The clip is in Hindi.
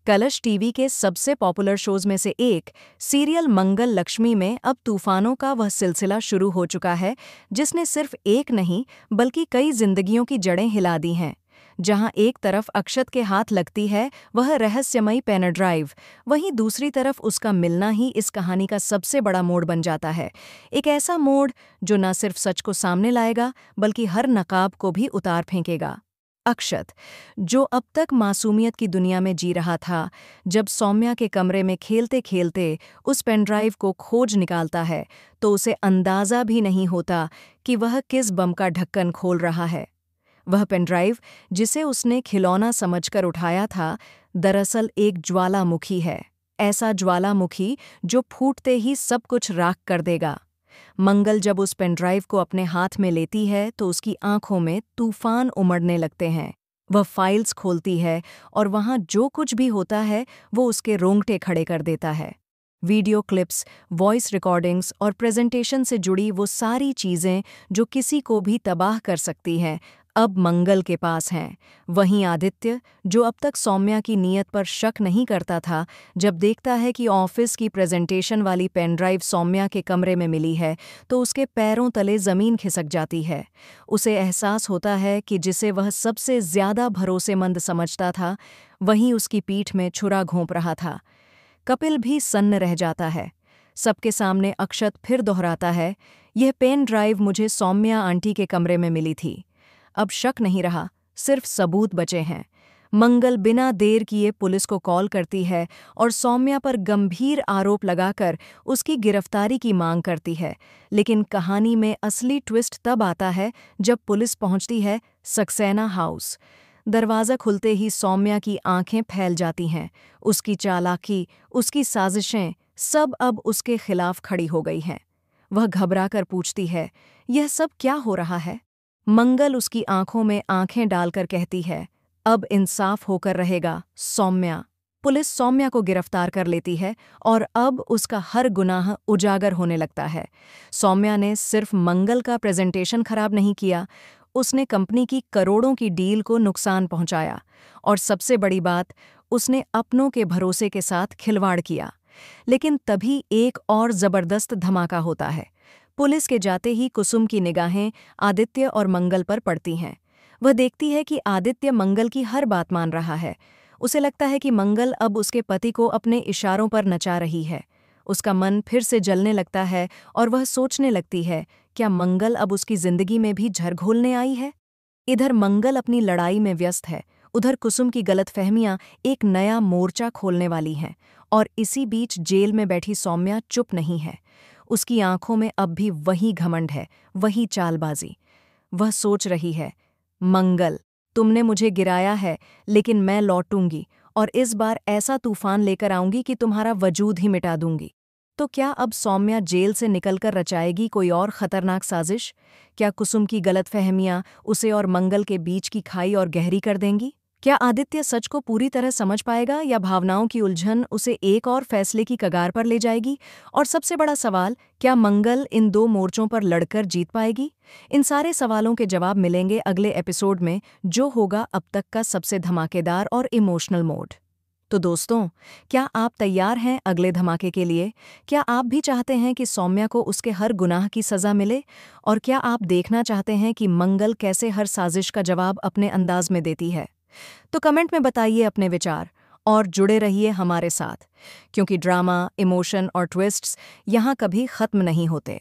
कलश टीवी के सबसे पॉपुलर शोज में से एक सीरियल मंगल लक्ष्मी में अब तूफानों का वह सिलसिला शुरू हो चुका है जिसने सिर्फ एक नहीं बल्कि कई जिंदगियों की जड़ें हिला दी हैं। जहां एक तरफ अक्षत के हाथ लगती है वह रहस्यमयी पेन ड्राइव, वहीं दूसरी तरफ उसका मिलना ही इस कहानी का सबसे बड़ा मोड़ बन जाता है। एक ऐसा मोड़ जो न सिर्फ सच को सामने लाएगा बल्कि हर नकाब को भी उतार फेंकेगा। अक्षत, जो अब तक मासूमियत की दुनिया में जी रहा था, जब सौम्या के कमरे में खेलते खेलते उस पेनड्राइव को खोज निकालता है तो उसे अंदाज़ा भी नहीं होता कि वह किस बम का ढक्कन खोल रहा है। वह पेनड्राइव जिसे उसने खिलौना समझकर उठाया था, दरअसल एक ज्वालामुखी है। ऐसा ज्वालामुखी जो फूटते ही सब कुछ राख कर देगा। मंगल जब उस पेनड्राइव को अपने हाथ में लेती है तो उसकी आंखों में तूफान उमड़ने लगते हैं। वह फाइल्स खोलती है और वहां जो कुछ भी होता है वो उसके रोंगटे खड़े कर देता है। वीडियो क्लिप्स, वॉइस रिकॉर्डिंग्स और प्रेजेंटेशन से जुड़ी वो सारी चीज़ें जो किसी को भी तबाह कर सकती हैं, अब मंगल के पास हैं। वहीं आदित्य, जो अब तक सौम्या की नीयत पर शक नहीं करता था, जब देखता है कि ऑफिस की प्रेजेंटेशन वाली पेनड्राइव सौम्या के कमरे में मिली है तो उसके पैरों तले ज़मीन खिसक जाती है। उसे एहसास होता है कि जिसे वह सबसे ज़्यादा भरोसेमंद समझता था, वहीं उसकी पीठ में छुरा घोंप रहा था। कपिल भी सन्न रह जाता है। सबके सामने अक्षत फिर दोहराता है, यह पेन ड्राइव मुझे सौम्या आंटी के कमरे में मिली थी। अब शक नहीं रहा, सिर्फ सबूत बचे हैं। मंगल बिना देर किए पुलिस को कॉल करती है और सौम्या पर गंभीर आरोप लगाकर उसकी गिरफ्तारी की मांग करती है। लेकिन कहानी में असली ट्विस्ट तब आता है जब पुलिस पहुंचती है सक्सेना हाउस। दरवाज़ा खुलते ही सौम्या की आंखें फैल जाती हैं। उसकी चालाकी, उसकी साजिशें सब अब उसके खिलाफ खड़ी हो गई हैं। वह घबराकर पूछती है, यह सब क्या हो रहा है? मंगल उसकी आंखों में आंखें डालकर कहती है, अब इंसाफ होकर रहेगा सौम्या। पुलिस सौम्या को गिरफ्तार कर लेती है और अब उसका हर गुनाह उजागर होने लगता है। सौम्या ने सिर्फ मंगल का प्रेजेंटेशन खराब नहीं किया, उसने कंपनी की करोड़ों की डील को नुकसान पहुंचाया और सबसे बड़ी बात, उसने अपनों के भरोसे के साथ खिलवाड़ किया। लेकिन तभी एक और जबरदस्त धमाका होता है। पुलिस के जाते ही कुसुम की निगाहें आदित्य और मंगल पर पड़ती हैं। वह देखती है कि आदित्य मंगल की हर बात मान रहा है। उसे लगता है कि मंगल अब उसके पति को अपने इशारों पर नचा रही है। उसका मन फिर से जलने लगता है और वह सोचने लगती है, क्या मंगल अब उसकी जिंदगी में भी झर घोलने आई है? इधर मंगल अपनी लड़ाई में व्यस्त है, उधर कुसुम की गलतफहमियां एक नया मोर्चा खोलने वाली हैं। और इसी बीच जेल में बैठी सौम्या चुप नहीं है। उसकी आंखों में अब भी वही घमंड है, वही चालबाजी। वह सोच रही है, मंगल, तुमने मुझे गिराया है, लेकिन मैं लौटूंगी और इस बार ऐसा तूफान लेकर आऊंगी कि तुम्हारा वजूद ही मिटा दूंगी। तो क्या अब सौम्या जेल से निकलकर रचाएगी कोई और खतरनाक साजिश? क्या कुसुम की गलतफहमियां उसे और मंगल के बीच की खाई और गहरी कर देंगी? क्या आदित्य सच को पूरी तरह समझ पाएगा या भावनाओं की उलझन उसे एक और फैसले की कगार पर ले जाएगी? और सबसे बड़ा सवाल, क्या मंगल इन दो मोर्चों पर लड़कर जीत पाएगी? इन सारे सवालों के जवाब मिलेंगे अगले एपिसोड में, जो होगा अब तक का सबसे धमाकेदार और इमोशनल मोड। तो दोस्तों, क्या आप तैयार हैं अगले धमाके के लिए? क्या आप भी चाहते हैं कि सौम्या को उसके हर गुनाह की सज़ा मिले? और क्या आप देखना चाहते हैं कि मंगल कैसे हर साजिश का जवाब अपने अंदाज में देती है? तो कमेंट में बताइए अपने विचार और जुड़े रहिए हमारे साथ, क्योंकि ड्रामा, इमोशन और ट्विस्ट्स यहाँ कभी ख़त्म नहीं होते।